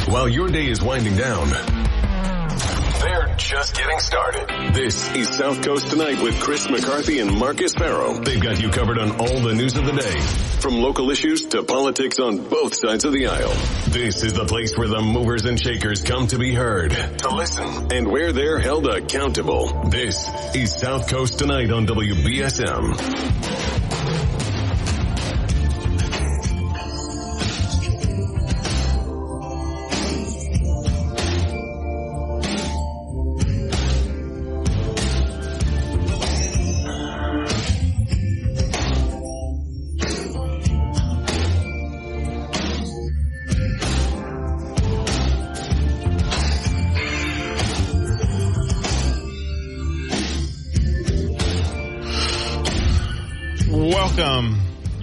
while your day is winding down. They're just getting started. This is South Coast Tonight with Chris McCarthy and Marcus Farrow. They've got you covered on all the news of the day, from local issues to politics on both sides of the aisle. This is the place where the movers and shakers come to be heard, to listen, and where they're held accountable. This is South Coast Tonight on WBSM.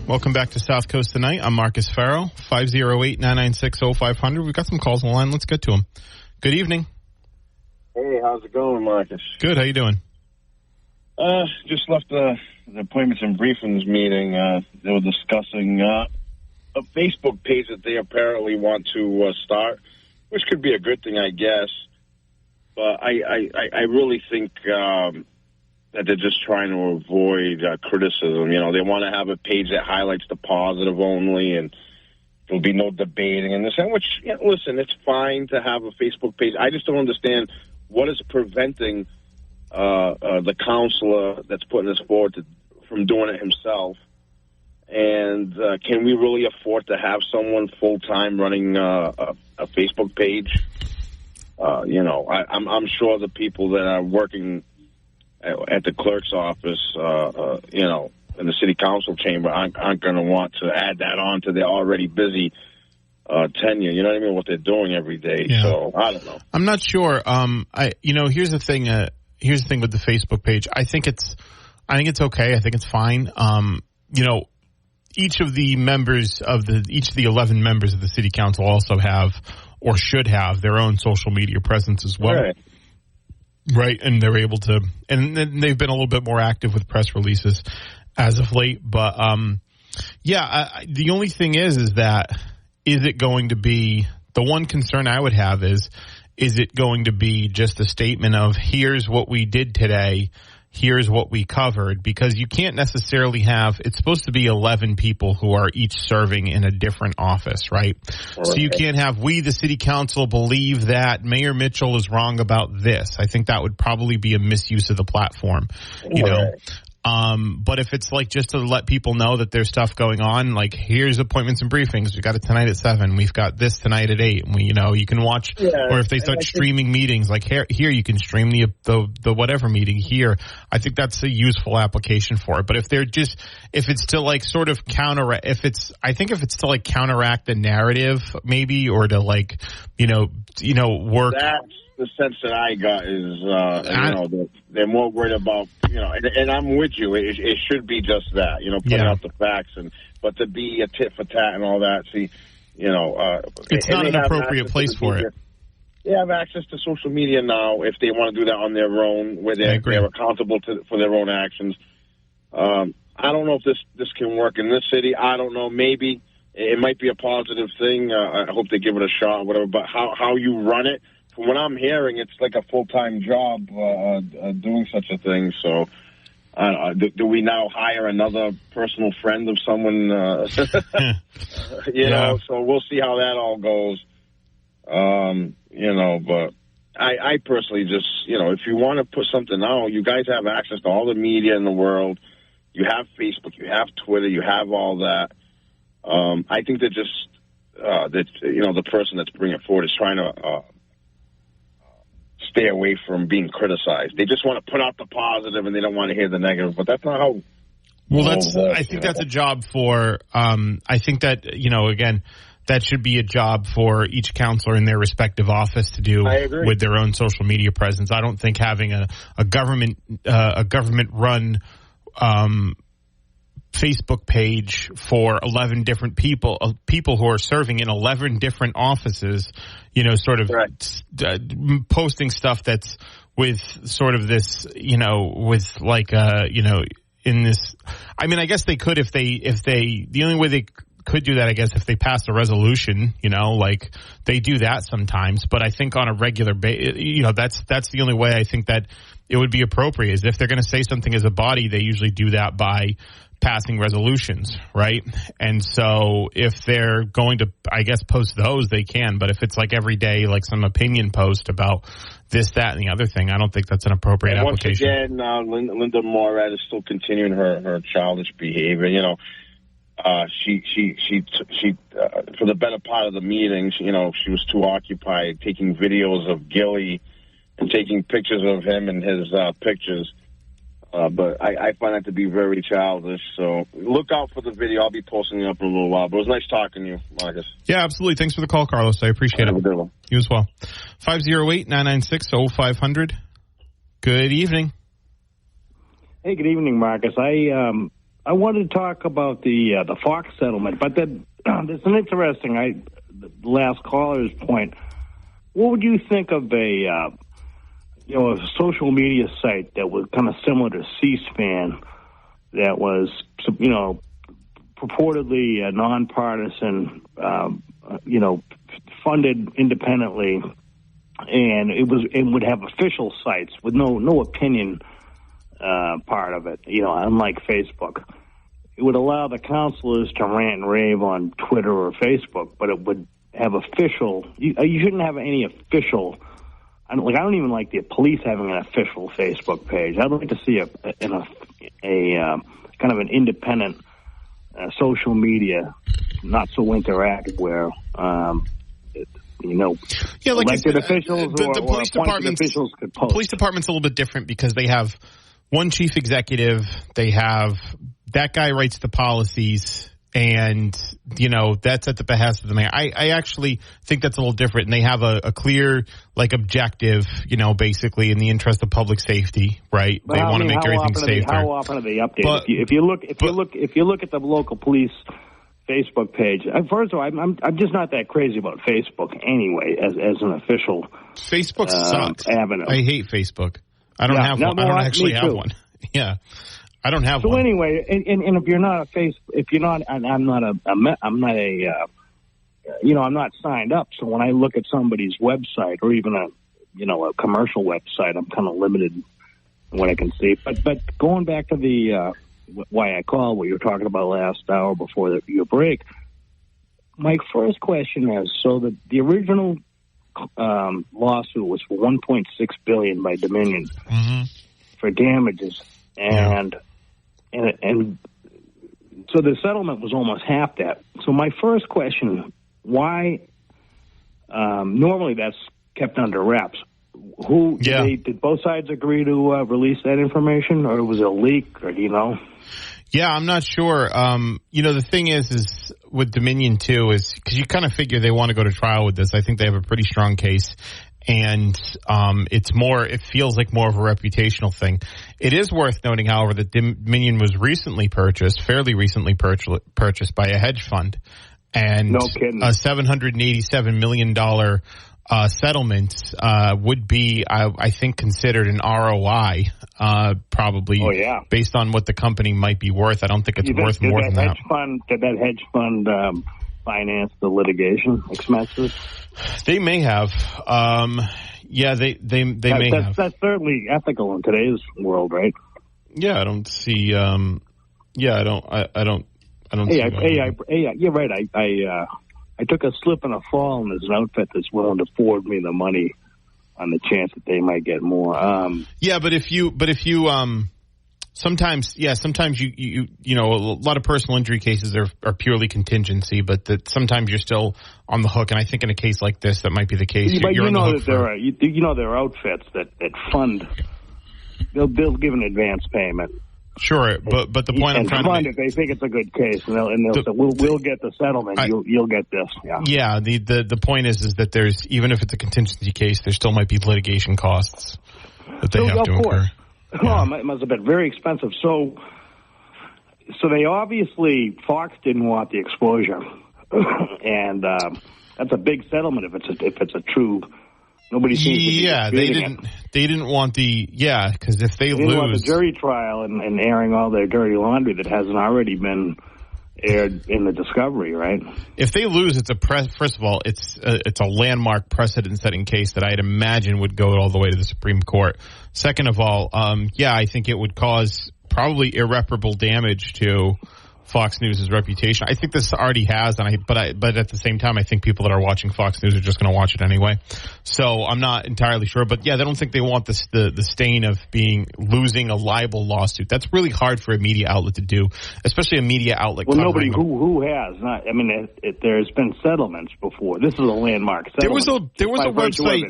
Welcome back to South Coast Tonight. I'm Marcus Farrow, 508-996-0500. We've got some calls on the line. Let's get to them. Good evening. Hey, how's it going, Marcus? Good. How you doing? Just left the appointments and briefings meeting. They were discussing a Facebook page that they apparently want to start, which could be a good thing, I guess. But I really think that they're just trying to avoid criticism. You know, they want to have a page that highlights the positive only, and there'll be no debating and this. And which, listen, it's fine to have a Facebook page. I just don't understand what is preventing the counselor that's putting this forward from doing it himself. And can we really afford to have someone full-time running a Facebook page? I'm sure the people that are working at the clerk's office, in the city council chamber, aren't going to want to add that on to their already busy tenure. You know what I mean? What they're doing every day. Yeah. So I don't know. I'm not sure. Here's the thing. Here's the thing with the Facebook page. I think it's okay. I think it's fine. Each of the 11 members of the city council also have or should have their own social media presence as well. Right, and they're able to, and they've been a little bit more active with press releases as of late. But the only thing is that is it going to be, the one concern I would have is it going to be just a statement of here's what we did today, here's what we covered, because you can't necessarily have, it's supposed to be 11 people who are each serving in a different office, right? So you can't have, we, the city council, believe that Mayor Mitchell is wrong about this. I think that would probably be a misuse of the platform, you know. But if it's like just to let people know that there's stuff going on, like here's appointments and briefings. We got it tonight at 7. We've got this tonight at 8. And you can watch. Yeah, or if they start streaming meetings, like here you can stream the whatever meeting here. I think that's a useful application for it. But if it's to like sort of counteract the narrative maybe, or to like work. The sense that I got is, they're more worried about, and I'm with you. It should be just that, putting out the facts, but to be a tit for tat and all that. See, it's not an appropriate place for it. They have access to social media now if they want to do that on their own, where they're accountable for their own actions. I don't know if this can work in this city. I don't know. Maybe it might be a positive thing. I hope they give it a shot or whatever. But how you run it. From what I'm hearing, it's like a full-time job doing such a thing. So, do we now hire another personal friend of someone? So we'll see how that all goes. But I personally just, if you want to put something out, you guys have access to all the media in the world. You have Facebook, you have Twitter, you have all that. I think that just the person that's bringing it forward is trying to stay away from being criticized. They just want to put out the positive and they don't want to hear the negative, but that's not how. Well, I think that's a job for, I think that, again, that should be a job for each counselor in their respective office to do with their own social media presence. I don't think having a government run, Facebook page for 11 different people who are serving in 11 different offices, posting stuff that's with sort of this, with like, in this, I mean, I guess they could if they, the only way they could do that, I guess, if they pass a resolution, like they do that sometimes. But I think on a regular basis, that's the only way I think that it would be appropriate is if they're going to say something as a body, they usually do that by passing resolutions, right? And so if they're going to, I guess, post those, they can. But if it's like every day, like some opinion post about this, that, and the other thing, I don't think that's an appropriate application. Once again, Linda Moret is still continuing her childish behavior. She for the better part of the meeting, she was too occupied taking videos of Gilly and taking pictures of him and his pictures. But I find that to be very childish. So look out for the video. I'll be posting it up in a little while. But it was nice talking to you, Marcus. Yeah, absolutely. Thanks for the call, Carlos. I appreciate it. You as well. 508-996-0500. Good evening. Hey, good evening, Marcus. I wanted to talk about the Fox settlement, but there's an interesting, the last caller's point. What would you think of a social media site that was kind of similar to C-SPAN that was, purportedly nonpartisan, funded independently, and it would have official sites with no opinion part of it, unlike Facebook. It would allow the counselors to rant and rave on Twitter or Facebook, but it would have official. You shouldn't have any official. I don't even like the police having an official Facebook page. I'd like to see a kind of an independent social media, not so interactive, where elected officials the police department officials could post. Police department's a little bit different because they have one chief executive. They have that guy writes the policies. And, that's at the behest of the mayor. I actually think that's a little different. And they have a clear, objective, basically in the interest of public safety, right? But they want to make everything safer. How often are they updated? If you look at the local police Facebook page, first of all, I'm just not that crazy about Facebook anyway, as an official Facebook sucks. avenue. I hate Facebook. I don't have one. I don't actually have one. Yeah. I don't have one. So anyway, and if you're not I'm not signed up. So when I look at somebody's website or even a commercial website, I'm kind of limited in what I can see. But going back to the why I called, what you were talking about last hour before your break, my first question is: so the original lawsuit was for $1.6 billion by Dominion for damages, and so the settlement was almost half that. So my first question, why, normally that's kept under wraps. Did both sides agree to release that information, or was it a leak, or do you know? Yeah, I'm not sure. The thing is with Dominion too, is because you kind of figure they want to go to trial with this. I think they have a pretty strong case. And it feels like more of a reputational thing. It is worth noting, however, that Dominion was fairly recently purchased by a hedge fund. And no kidding. A $787 million settlement would be, I think, considered an ROI, probably, based on what the company might be worth. I don't think it's worth more than that. Did that hedge fund finance the litigation expenses? They may have. They may have. That's certainly ethical in today's world, right? Yeah, I don't see. I don't. You're right. I took a slip and a fall, and there's an outfit that's willing to forward me the money on the chance that they might get more. But if you sometimes you a lot of personal injury cases are purely contingency, but that sometimes you're still on the hook. And I think in a case like this, that might be the case. But there are outfits that fund. They'll give an advance payment. Sure, but the point I'm trying to make, if they think it's a good case, and they'll say, we'll get the settlement. You'll get this. Yeah. The point is that there's, even if it's a contingency case, there still might be litigation costs that they have to incur. Yeah. It must have been very expensive. So they obviously, Fox didn't want the exposure, and that's a big settlement if it's a true. Nobody seems to be they didn't want because if they didn't want the jury trial and airing all their dirty laundry that hasn't already been aired in the discovery, right? If they lose, first of all, it's a landmark precedent-setting case that I'd imagine would go all the way to the Supreme Court. Second of all, I think it would cause probably irreparable damage to Fox News' reputation. I think this already has, but at the same time, I think people that are watching Fox News are just going to watch it anyway. So I'm not entirely sure, but yeah, they don't think they want the stain of losing a libel lawsuit. That's really hard for a media outlet to do, especially a media outlet. Well, nobody who has not. I mean, there's been settlements before. This is a landmark settlement. There was a website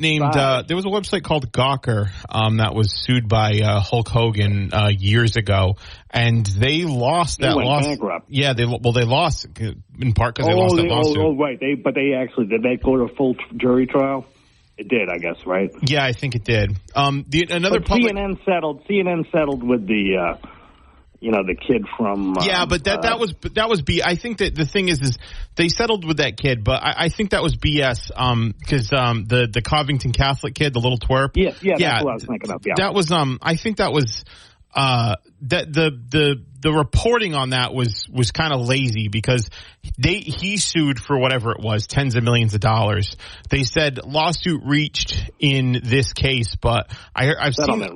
there was a website called Gawker that was sued by Hulk Hogan years ago, and they lost that lawsuit. Bankrupt. Yeah, they lost in part because they lost that lawsuit. Oh, right. Did they go to a full jury trial? It did, I guess, right? Yeah, I think it did. CNN settled with the the kid from. But that was B. I think that the thing is they settled with that kid, but I think that was BS. Because the Covington Catholic kid, the little twerp. Yeah, that's what I was thinking of. Yeah, that was I think that was. That the reporting on that was kind of lazy because he sued for whatever it was, tens of millions of dollars. They said lawsuit reached in this case, but I've seen settlement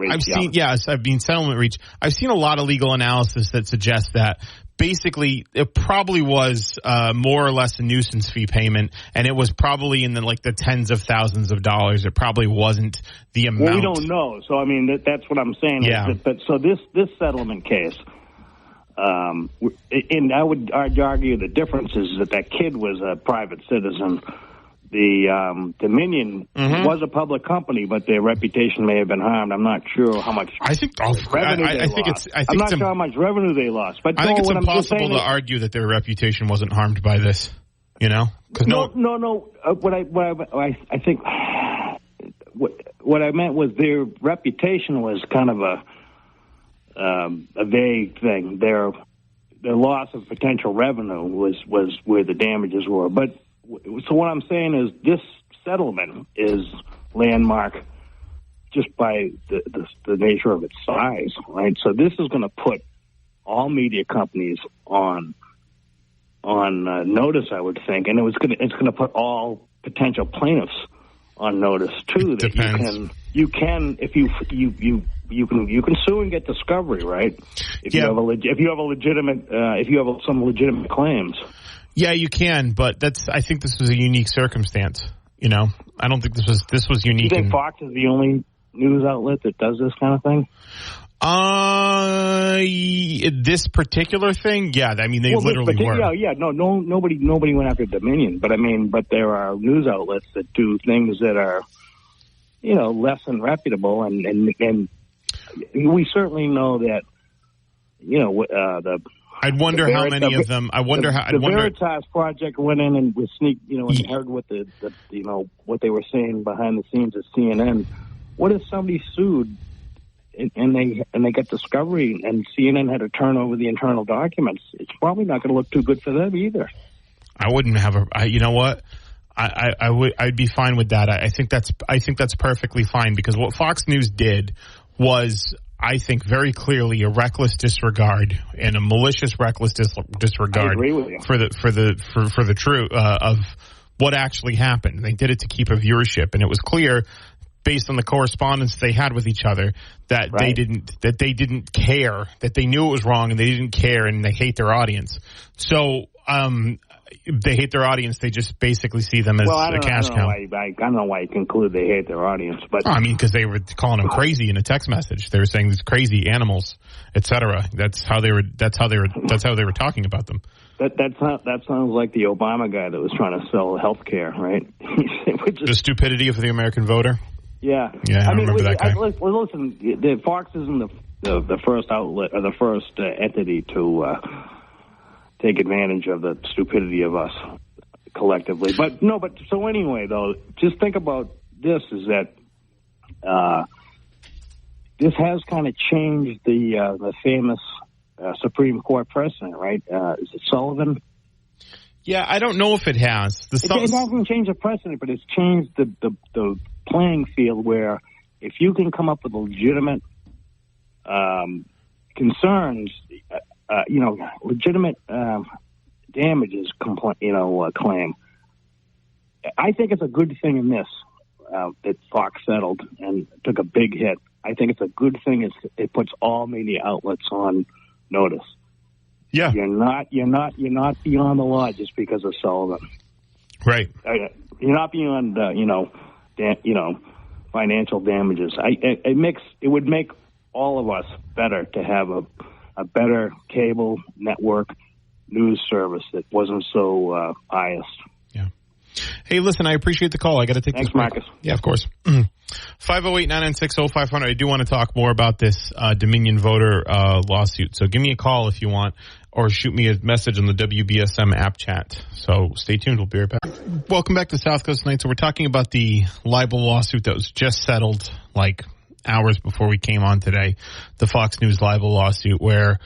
reached. I've seen a lot of legal analysis that suggests that basically it probably was more or less a nuisance fee payment, and it was probably in the tens of thousands of dollars. It probably wasn't the amount. Well, we don't know. So I mean that's what I'm saying. Yeah. But so this settlement case, and I'd argue the difference is that kid was a private citizen. The Dominion was a public company, but their reputation may have been harmed. I'm not sure how much revenue they lost. I'm not sure how much revenue they lost. But I think it's impossible to argue that their reputation wasn't harmed by this. No. What I meant was their reputation was kind of a vague thing. Their loss of potential revenue was where the damages were. But so what I'm saying is this settlement is landmark just by the nature of its size, right? So this is going to put all media companies on notice, I would think, and it's going to put all potential plaintiffs on notice too. That you can if you can sue and get discovery, right? If you have some legitimate claims. Yeah, you can, but I think this was a unique circumstance. I don't think this was unique. You think Fox is the only news outlet that does this kind of thing? This particular thing, yeah. I mean, they literally were. Yeah. No, nobody went after Dominion, but there are news outlets that do things that are, less than reputable, and we certainly know that, I'd wonder how many of them. The Veritas Project went in and was and heard what what they were saying behind the scenes at CNN. What if somebody sued and they got discovery and CNN had to turn over the internal documents? It's probably not going to look too good for them either. I wouldn't have you know what? I'd be fine with that. I think that's perfectly fine because what Fox News did was, I think, very clearly a reckless disregard and a malicious reckless disregard for the truth of what actually happened. They did it to keep a viewership, and it was clear based on the correspondence they had with each other that they didn't care, that they knew it was wrong and they didn't care, and they hate their audience. So they hate their audience. They just basically see them as a cash cow. I don't know why you conclude they hate their audience, but because they were calling them crazy in a text message. They were saying these crazy animals, etc. That's how they were talking about them. That sounds like the Obama guy that was trying to sell health care, right? The stupidity of the American voter. Yeah. I remember that guy. Listen, the Fox isn't the first outlet or the first entity to take advantage of the stupidity of us collectively. But so anyway, though, just think about this: is that this has kind of changed the famous Supreme Court precedent, right? Is it Sullivan? Yeah, I don't know if it has. It hasn't changed the precedent, but it's changed the playing field where if you can come up with legitimate concerns, legitimate damages claim. I think it's a good thing in this that Fox settled and took a big hit. I think it's a good thing. It puts all media outlets on notice. Yeah, you're not beyond the law just because of Sullivan. Right. You're not beyond financial damages. It would make all of us better to have a better cable network news service that wasn't so biased. Yeah. Hey, listen, I appreciate the call. I got to take Thanks, this break. Marcus. Yeah, of course. 508-996-0500. I do want to talk more about this Dominion voter lawsuit. So give me a call if you want, or shoot me a message on the WBSM app chat. So stay tuned. We'll be right back. Welcome back to South Coast Tonight. So we're talking about the libel lawsuit that was just settled like hours before we came on today, the Fox News libel lawsuit, where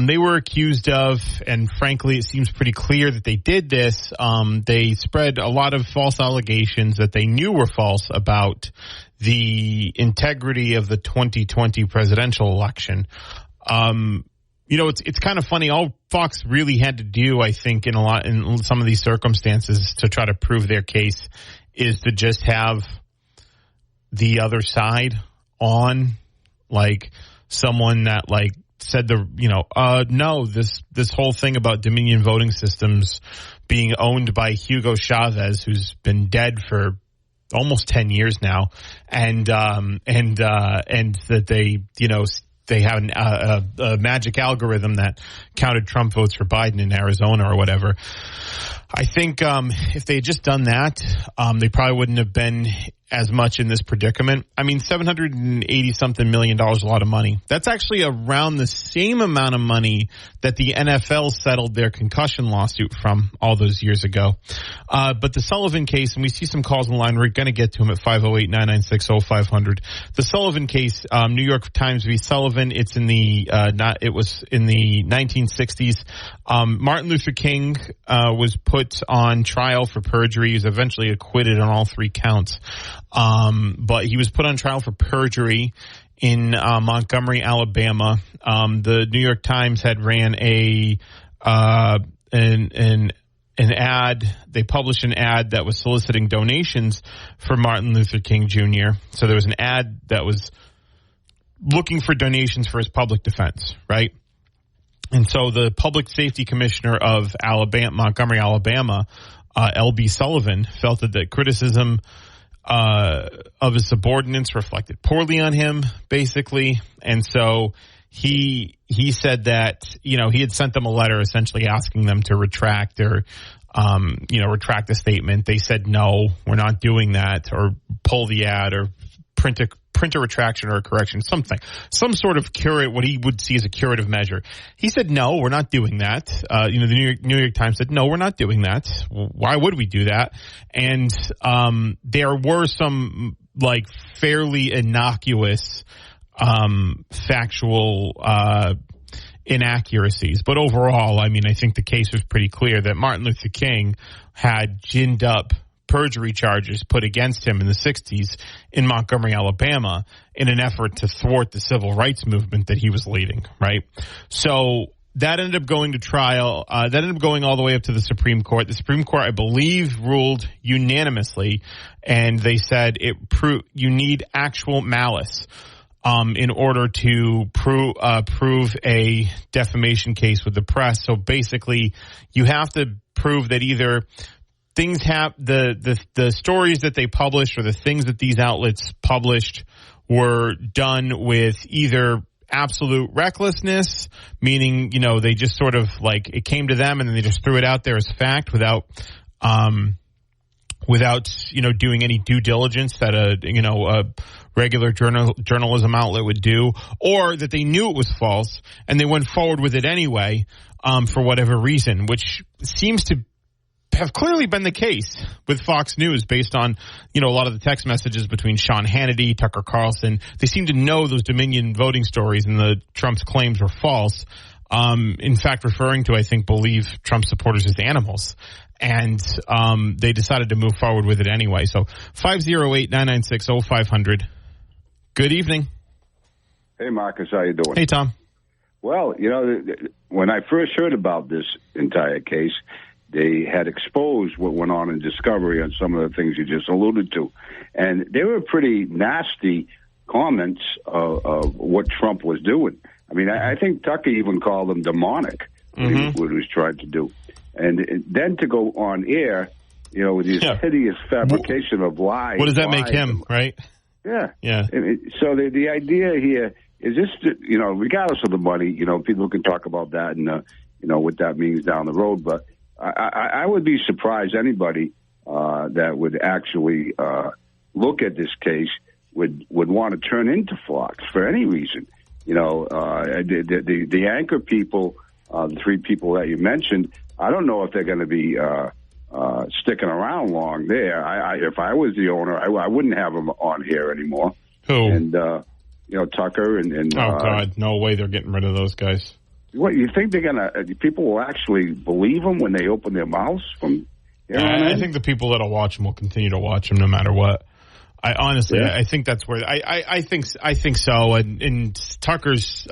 they were accused of, and frankly, it seems pretty clear that they did this. They spread a lot of false allegations that they knew were false about the integrity of the 2020 presidential election. It's kind of funny. All Fox really had to do, I think, in some of these circumstances to try to prove their case is to just have the other side on, like someone that said this whole thing about Dominion voting systems being owned by Hugo Chavez, who's been dead for almost 10 years now, and that they have a magic algorithm that counted Trump votes for Biden in Arizona or whatever. I think if they had just done that, they probably wouldn't have been as much in this predicament. I mean, $780-something million, a lot of money. That's actually around the same amount of money that the NFL settled their concussion lawsuit from all those years ago. But the Sullivan case, and we see some calls on the line, we're going to get to them at 508-996-0500. The Sullivan case, New York Times v. Sullivan, it was in the 1960s. Martin Luther King was put on trial for perjury. He was eventually acquitted on all 3 counts. But he was put on trial for perjury in Montgomery, Alabama. The New York Times had ran an ad. They published an ad that was soliciting donations for Martin Luther King Jr. So there was an ad that was looking for donations for his public defense, right? And so the public safety commissioner of Montgomery, Alabama, L.B. Sullivan, felt that criticism of his subordinates reflected poorly on him, basically. And so he said that, he had sent them a letter essentially asking them to retract their, retract the statement. They said, no, we're not doing that, or pull the ad, or print a retraction or a correction, some sort of what he would see as a curative measure. He said, no, we're not doing that. The New York Times said, no, we're not doing that. Why would we do that? And there were some fairly innocuous factual inaccuracies. But overall, I think the case was pretty clear that Martin Luther King had ginned up perjury charges put against him in the 60s in Montgomery, Alabama, in an effort to thwart the civil rights movement that he was leading, right? So that ended up going to trial. That ended up going all the way up to the Supreme Court. The Supreme Court, I believe, ruled unanimously, and they said you need actual malice in order to prove a defamation case with the press. So basically, you have to prove that either things have the stories that they published or the things that these outlets published were done with either absolute recklessness, meaning, they just sort of it came to them and then they just threw it out there as fact without doing any due diligence that a regular journalism outlet would do, or that they knew it was false and they went forward with it anyway, for whatever reason, which seems to have clearly been the case with Fox News based on, a lot of the text messages between Sean Hannity, Tucker Carlson. They seem to know those Dominion voting stories and the Trump's claims were false. In fact, referring to, believe Trump supporters as animals. And they decided to move forward with it anyway. So 508-996-0500. Good evening. Hey, Marcus. How you doing? Hey, Tom. Well, when I first heard about this entire case, they had exposed what went on in Discovery on some of the things you just alluded to. And they were pretty nasty comments of what Trump was doing. I mean, I think Tucker even called him demonic, what he was trying to do. And then to go on air, with this hideous fabrication of lies. What does that make him, right? Yeah. Yeah. So the idea here is this, regardless of the money, people can talk about that and, what that means down the road. But I would be surprised anybody that would actually look at this case would want to turn into Fox for any reason. The anchor people, the three people that you mentioned, I don't know if they're going to be sticking around long there. If I was the owner, I wouldn't have them on here anymore. Who? And, Tucker and oh, God, no way they're getting rid of those guys. What, you think people will actually believe them when they open their mouths from here on in? I think the people that'll watch them will continue to watch them no matter what. I think that's where I think so. And Tucker's,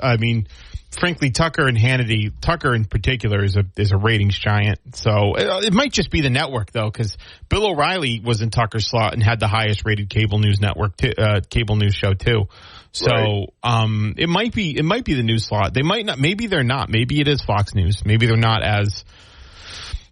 frankly, Tucker and Hannity, Tucker in particular is a ratings giant. So it might just be the network though, because Bill O'Reilly was in Tucker's slot and had the highest rated cable news network, cable news show too. So it might be the news slot. They might not. Maybe they're not. Maybe it is Fox News. Maybe they're not as.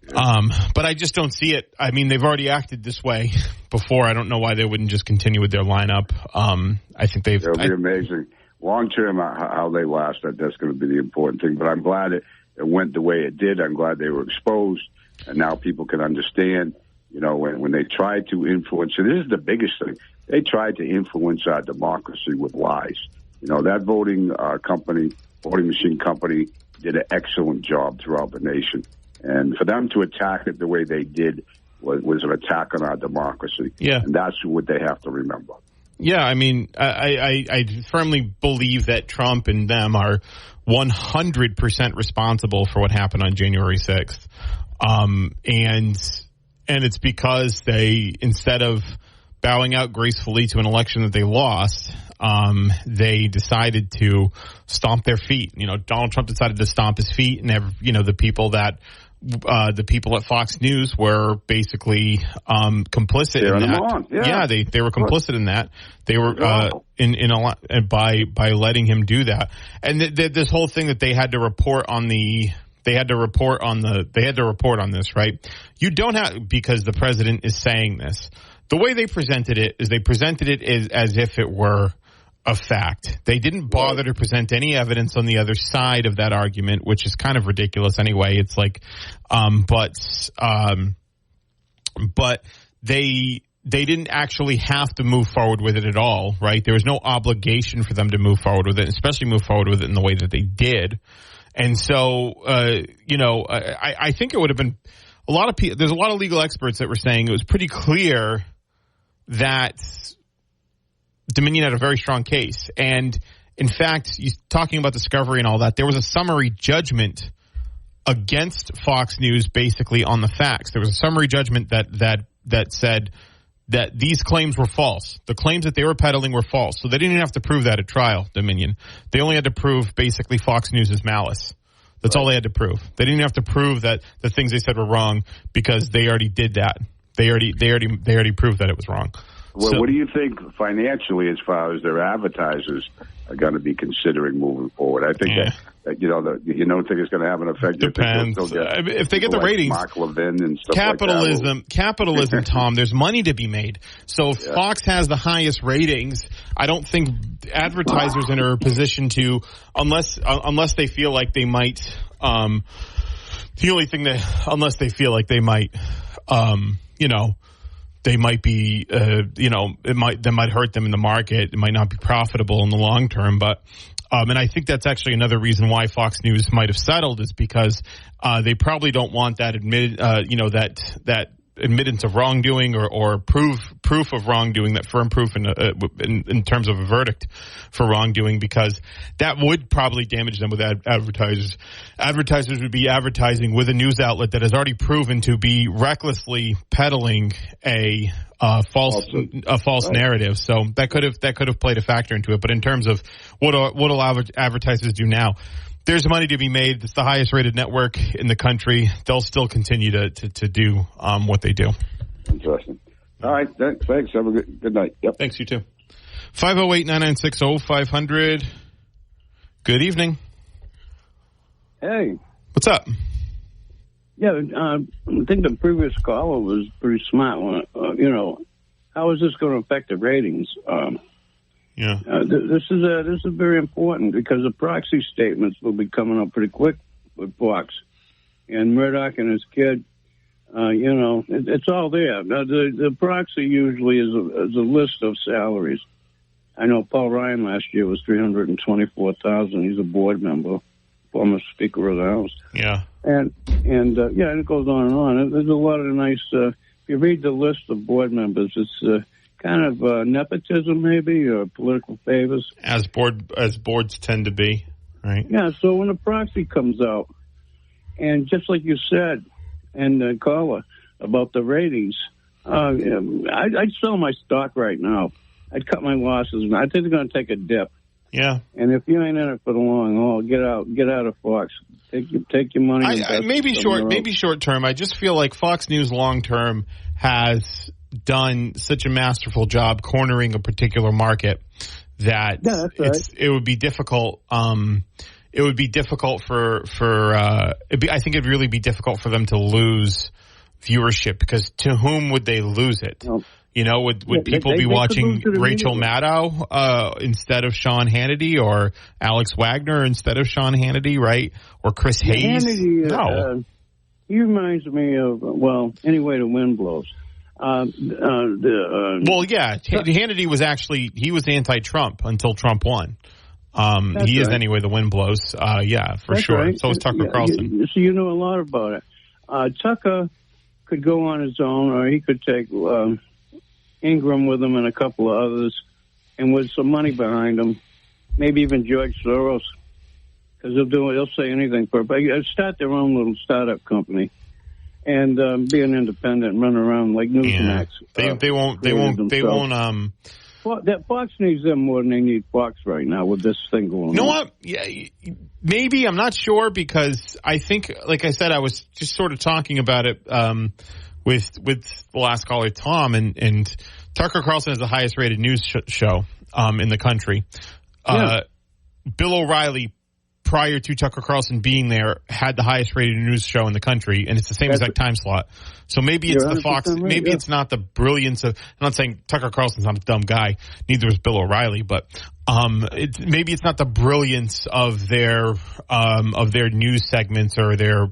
But I just don't see it. I mean, they've already acted this way before. I don't know why they wouldn't just continue with their lineup. I think it'll be amazing. Long term, how they last, that's going to be the important thing. But I'm glad it went the way it did. I'm glad they were exposed, and now people can understand. When they try to influence, and this is the biggest thing, they tried to influence our democracy with lies. That voting machine company did an excellent job throughout the nation. And for them to attack it the way they did was an attack on our democracy. Yeah. And that's what they have to remember. Yeah, I firmly believe that Trump and them are 100% responsible for what happened on January 6th. And it's because they, instead of bowing out gracefully to an election that they lost, they decided to stomp their feet. Donald Trump decided to stomp his feet, and the people at Fox News were basically complicit in that. They were complicit in that. They were in a lot by letting him do that. And this whole thing that they had to report on this, right? You don't have, because the president is saying this. The way they presented it is as if it were a fact. They didn't bother to present any evidence on the other side of that argument, which is kind of ridiculous anyway. It's like, but they didn't actually have to move forward with it at all, right? There was no obligation for them to move forward with it, especially move forward with it in the way that they did. And so, I think it would have been a lot of people. There's a lot of legal experts that were saying it was pretty clear that Dominion had a very strong case. And in fact, talking about Discovery and all that, there was a summary judgment against Fox News basically on the facts. There was a summary judgment that said that these claims were false. The claims that they were peddling were false. So they didn't even have to prove that at trial, Dominion. They only had to prove basically Fox News' malice. That's all they had to prove. They didn't have to prove that the things they said were wrong, because they already did that. They already proved that it was wrong. Well, what do you think financially, as far as their advertisers are going to be considering moving forward? I think that you don't think it's going to have an effect. Depends. If they get the ratings, Mark Levin and stuff capitalism, Tom. There's money to be made. So if Fox has the highest ratings, I don't think advertisers are in a position to, unless they feel like they might. The only thing unless they feel like they might, they might be, that might hurt them in the market. It might not be profitable in the long term, but, and I think that's actually another reason why Fox News might have settled, is because, they probably don't want that that admittance of wrongdoing or proof of wrongdoing, that firm proof in terms of a verdict for wrongdoing, because that would probably damage them with advertisers. Advertisers would be advertising with a news outlet that has already proven to be recklessly peddling a false narrative. So that could have played a factor into it. But in terms of what'll advertisers do now, there's money to be made. It's the highest rated network in the country. They'll still continue to do what they do. Interesting. All right. Thanks. Have a good night. Yep. Thanks, you too. 508-996-0500. Good evening. Hey. What's up? Yeah, I think the previous caller was pretty smart. How is this going to affect the ratings? This is very important because the proxy statements will be coming up pretty quick with Fox. And Murdoch and his kid, it's all there. Now, the proxy usually is a list of salaries. I know Paul Ryan last year was $324,000. He's a board member, former Speaker of the House. Yeah. And it goes on and on. There's a lot of nice. If you read the list of board members, it's kind of nepotism, maybe, or political favors, as boards tend to be, right? Yeah. So when the proxy comes out, and just like you said, and caller about the ratings, I'd sell my stock right now. I'd cut my losses, and I think they're going to take a dip. Yeah. And if you ain't in it for the long haul, get out of Fox. Take your money. Maybe short term. I just feel like Fox News long term has done such a masterful job cornering a particular market that it would be difficult. It would be difficult I think it'd really be difficult for them to lose viewership, because to whom would they lose it? No. Would people be watching Rachel Maddow instead of Sean Hannity, or Alex Wagner instead of Sean Hannity, right? Or Chris Hayes? Hannity, no. He reminds me of, anyway, the wind blows. Hannity was he was anti-Trump until Trump won. He is anyway, the wind blows. For That's sure. Right. So is Tucker Carlson. So you know a lot about it. Tucker could go on his own, or he could take Ingram with him and a couple of others, and with some money behind him, maybe even George Soros, because they'll say anything for it. But start their own little startup company and be an independent, run around like Newsmax. They won't. Fox needs them more than they need Fox right now with this thing going on. You know what? Yeah, maybe. I'm not sure, because I think, like I said, I was just sort of talking about it with the last caller, Tom, and Tucker Carlson is the highest rated news show in the country. Bill O'Reilly, prior to Tucker Carlson being there, had the highest rated news show in the country, and it's the same exact time slot. So maybe it's the Fox. Maybe it's not the brilliance of. I'm not saying Tucker Carlson's not a dumb guy. Neither is Bill O'Reilly, but maybe it's not the brilliance of their news segments or their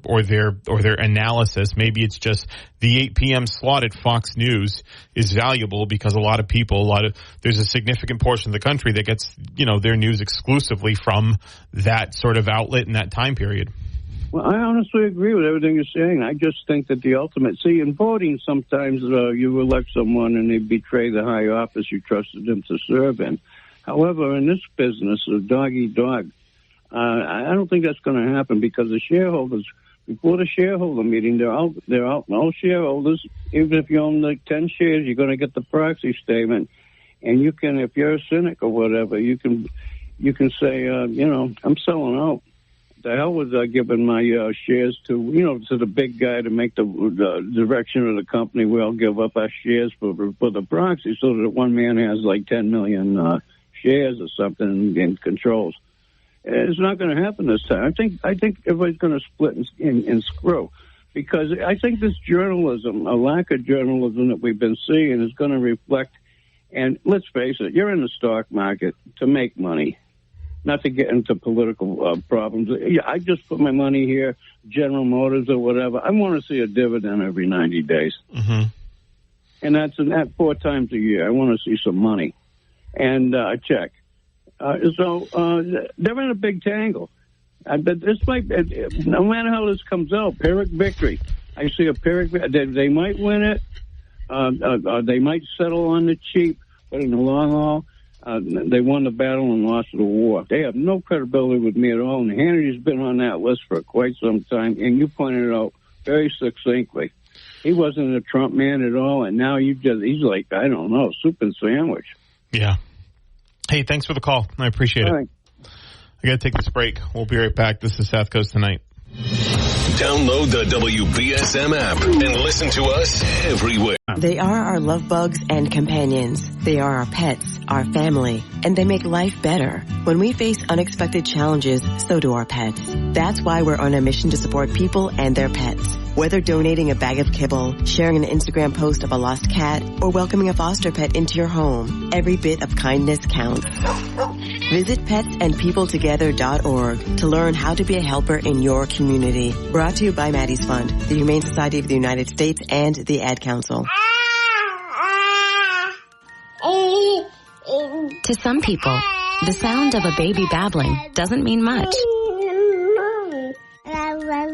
analysis. Maybe it's just the 8 p.m. slot at Fox News is valuable because there's a significant portion of the country that gets their news exclusively from that sort of outlet in that time period. Well, I honestly agree with everything you're saying. I just think that the ultimate... See, in voting, sometimes you elect someone and they betray the high office you trusted them to serve in. However, in this business of dog-eat-dog, I don't think that's going to happen, because the shareholders, before the shareholder meeting, they're out. All shareholders, even if you own like 10 shares, you're going to get the proxy statement. And you can, if you're a cynic or whatever, you can say, I'm selling out. The hell with giving my shares to the big guy to make the direction of the company. We'll give up our shares for the proxy, so that one man has like 10 million shares or something and controls. It's not going to happen this time. I think everybody's going to split and screw, because I think this journalism, a lack of journalism that we've been seeing, is going to reflect. And let's face it, you're in the stock market to make money, not to get into political problems. I just put my money here, General Motors or whatever. I want to see a dividend every 90 days. Mm-hmm. And that's 4 times a year. I want to see some money and a check. So they're in a big tangle. But this might, no matter how this comes out, Pyrrhic victory. I see a Pyrrhic. They might win it. They might settle on the cheap, but in the long haul, they won the battle and lost the war. They have no credibility with me at all, and Hannity's been on that list for quite some time, and you pointed it out very succinctly. He wasn't a Trump man at all, and now he's like, I don't know, soup and sandwich. Yeah. Hey, thanks for the call. I appreciate it. Right. I got to take this break. We'll be right back. This is South Coast Tonight. Download the WBSM app and listen to us everywhere. They are our love bugs and companions. They are our pets, our family, and they make life better. When we face unexpected challenges, so do our pets. That's why we're on a mission to support people and their pets. Whether donating a bag of kibble, sharing an Instagram post of a lost cat, or welcoming a foster pet into your home, every bit of kindness counts. Visit petsandpeopletogether.org to learn how to be a helper in your community. Brought to you by Maddie's Fund, the Humane Society of the United States, and the Ad Council. To some people, the sound of a baby babbling doesn't mean much.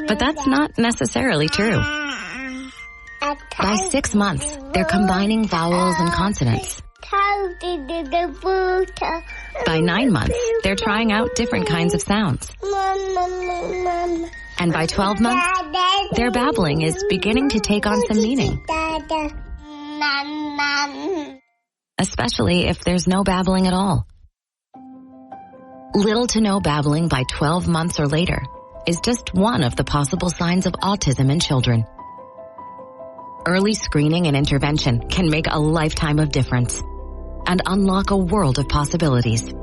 But that's not necessarily true. By 6 months, they're combining vowels and consonants. By 9 months, they're trying out different kinds of sounds. And by 12 months, their babbling is beginning to take on some meaning. Especially if there's no babbling at all. Little to no babbling by 12 months or later is just one of the possible signs of autism in children. Early screening and intervention can make a lifetime of difference and unlock a world of possibilities.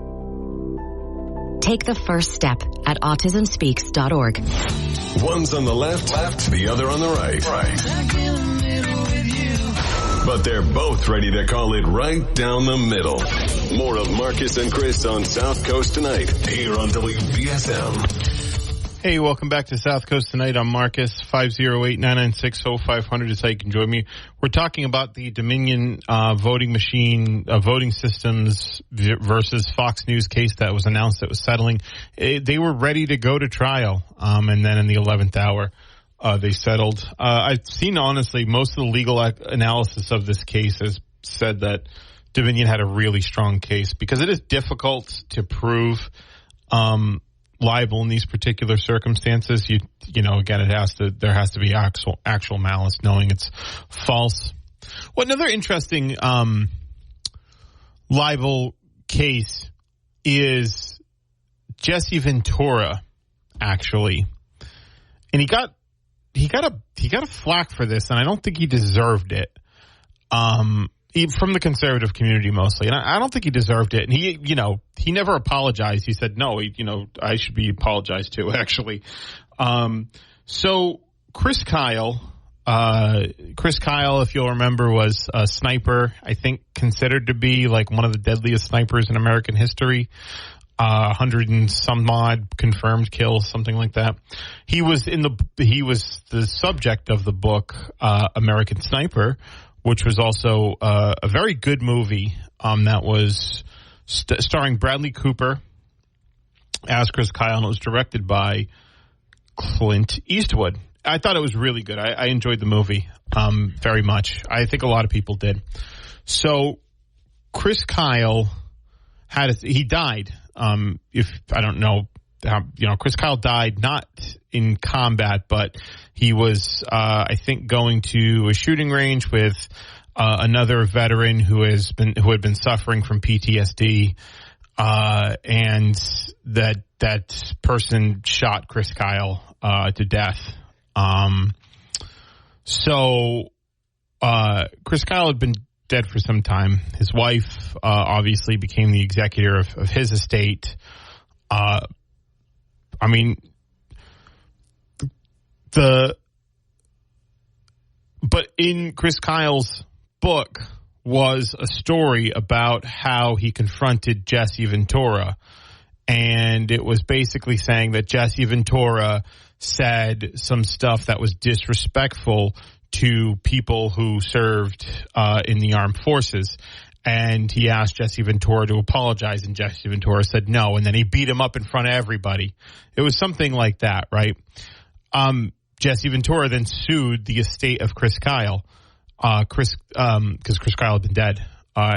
Take the first step at autismspeaks.org. One's on the left, the other on the right. But they're both ready to call it right down the middle. More of Marcus and Chris on South Coast Tonight, here on WBSM. Hey, welcome back to South Coast Tonight. I'm Marcus. 508-996-0500 is how you can join me. We're talking about the Dominion voting machine, voting systems versus Fox News case that was announced that was settling. They were ready to go to trial, and then in the 11th hour, they settled. I've seen, honestly, most of the legal analysis of this case has said that Dominion had a really strong case because it is difficult to prove liable in these particular circumstances. You know, again, there has to be actual malice, knowing it's false. Well, another interesting libel case is Jesse Ventura, actually, and he got a flack for this, and I don't think he deserved it. From the conservative community mostly, and I don't think he deserved it. And he never apologized. He said, no, I should be apologized to, actually. So Chris Kyle, if you'll remember, was a sniper, I think considered to be like one of the deadliest snipers in American history. 100 and some odd confirmed kills, something like that. He was the subject of the book, American Sniper, which was also a very good movie that was starring Bradley Cooper as Chris Kyle, and it was directed by Clint Eastwood. I thought it was really good. I enjoyed the movie very much. I think a lot of people did. So Chris Kyle he died. If I don't know how, Chris Kyle died not in combat, but he was, I think, going to a shooting range with another veteran who had been suffering from PTSD, and that person shot Chris Kyle to death. So Chris Kyle had been dead for some time. His wife obviously became the executor of his estate. But in Chris Kyle's book was a story about how he confronted Jesse Ventura, and it was basically saying that Jesse Ventura said some stuff that was disrespectful to people who served in the armed forces. And he asked Jesse Ventura to apologize, and Jesse Ventura said no, and then he beat him up in front of everybody. It was something like that, right? Jesse Ventura then sued the estate of Chris Kyle, because Chris Kyle had been dead.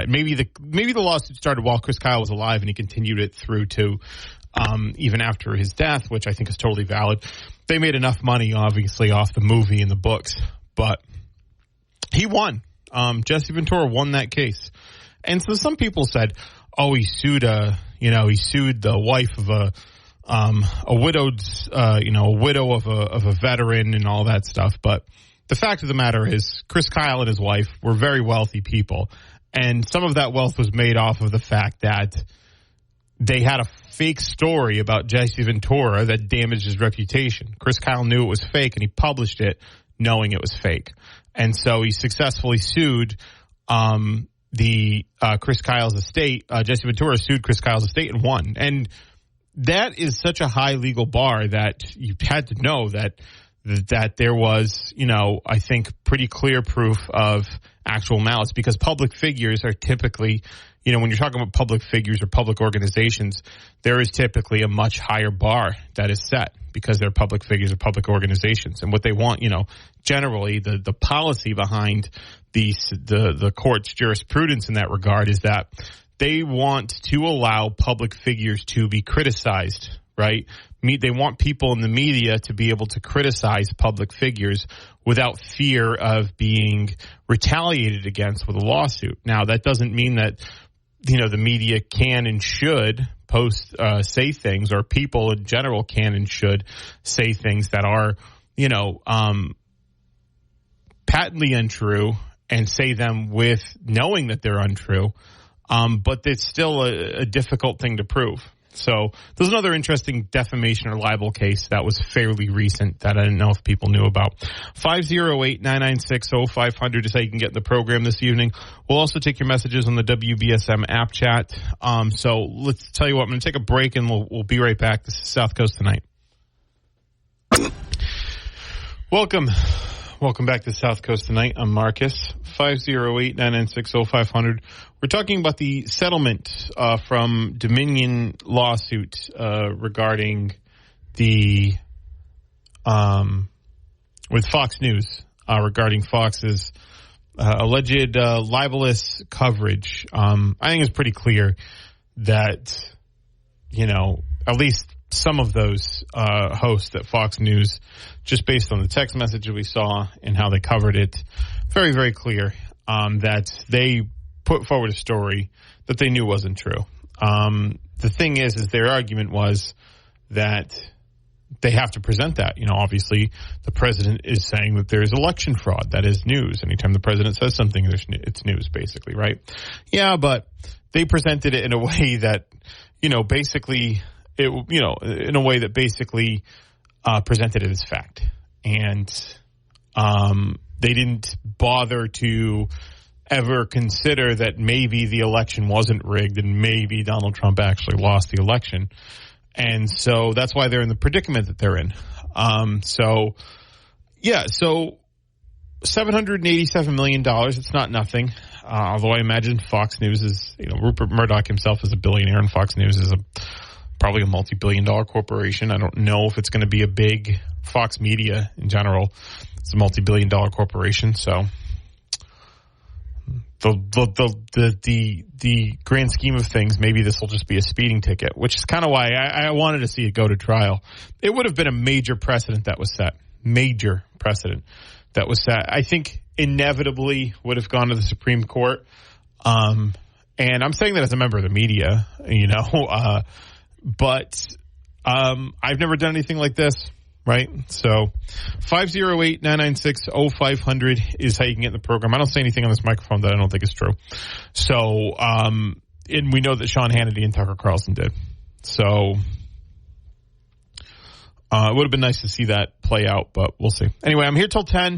Maybe the lawsuit started while Chris Kyle was alive, and he continued it through to even after his death, which I think is totally valid. They made enough money, obviously, off the movie and the books, but he won. Jesse Ventura won that case. And so some people said, oh, he sued the wife of a widowed, a widow of a veteran and all that stuff. But the fact of the matter is, Chris Kyle and his wife were very wealthy people, and some of that wealth was made off of the fact that they had a fake story about Jesse Ventura that damaged his reputation. Chris Kyle knew it was fake, and he published it knowing it was fake. And so he successfully sued Chris Kyle's estate. Jesse Ventura sued Chris Kyle's estate and won. And that is such a high legal bar that you had to know that there was, I think pretty clear proof of actual malice, because public figures are typically, when you're talking about public figures or public organizations, there is typically a much higher bar that is set because they're public figures or public organizations. And what they want, generally the policy behind the court's jurisprudence in that regard is that they want to allow public figures to be criticized, right? They want people in the media to be able to criticize public figures without fear of being retaliated against with a lawsuit. Now, that doesn't mean that, the media can and should say things, or people in general can and should say things that are, patently untrue and say them with knowing that they're untrue. But it's still a difficult thing to prove. So there's another interesting defamation or libel case that was fairly recent that I didn't know if people knew about. 508-996-0500 is how you can get in the program this evening. We'll also take your messages on the WBSM app chat. So let's tell you what, I'm going to take a break and we'll be right back. This is South Coast Tonight. Welcome back to South Coast Tonight. I'm Marcus. 508-996-0500. We're talking about the settlement from Dominion lawsuit regarding with Fox News regarding Fox's alleged libelous coverage. I think it's pretty clear that at least some of those hosts at Fox News, just based on the text message that we saw and how they covered it, very, very clear that they put forward a story that they knew wasn't true. The thing is their argument was that they have to present that. Obviously, the president is saying that there is election fraud. That is news. Anytime the president says something, it's news, basically, right? Yeah, but they presented it in a way that, basically, in a way that basically presented it as fact. And they didn't bother to ever consider that maybe the election wasn't rigged and maybe Donald Trump actually lost the election. And so that's why they're in the predicament that they're in. So $787 million, it's not nothing. Although I imagine Fox News is, Rupert Murdoch himself is a billionaire, and Fox News is probably a multi-billion-dollar corporation. I don't know if it's going to be a big Fox Media in general. It's a multi-billion-dollar corporation, so the grand scheme of things, maybe this will just be a speeding ticket, which is kind of why I wanted to see it go to trial. It would have been a major precedent that was set. Major precedent that was set. I think inevitably would have gone to the Supreme Court. And I'm saying that as a member of the media, but I've never done anything like this, right? So 508-996-0500 is how you can get in the program. I don't say anything on this microphone that I don't think is true. So, and we know that Sean Hannity and Tucker Carlson did. So it would have been nice to see that play out, but we'll see. Anyway, I'm here till 10.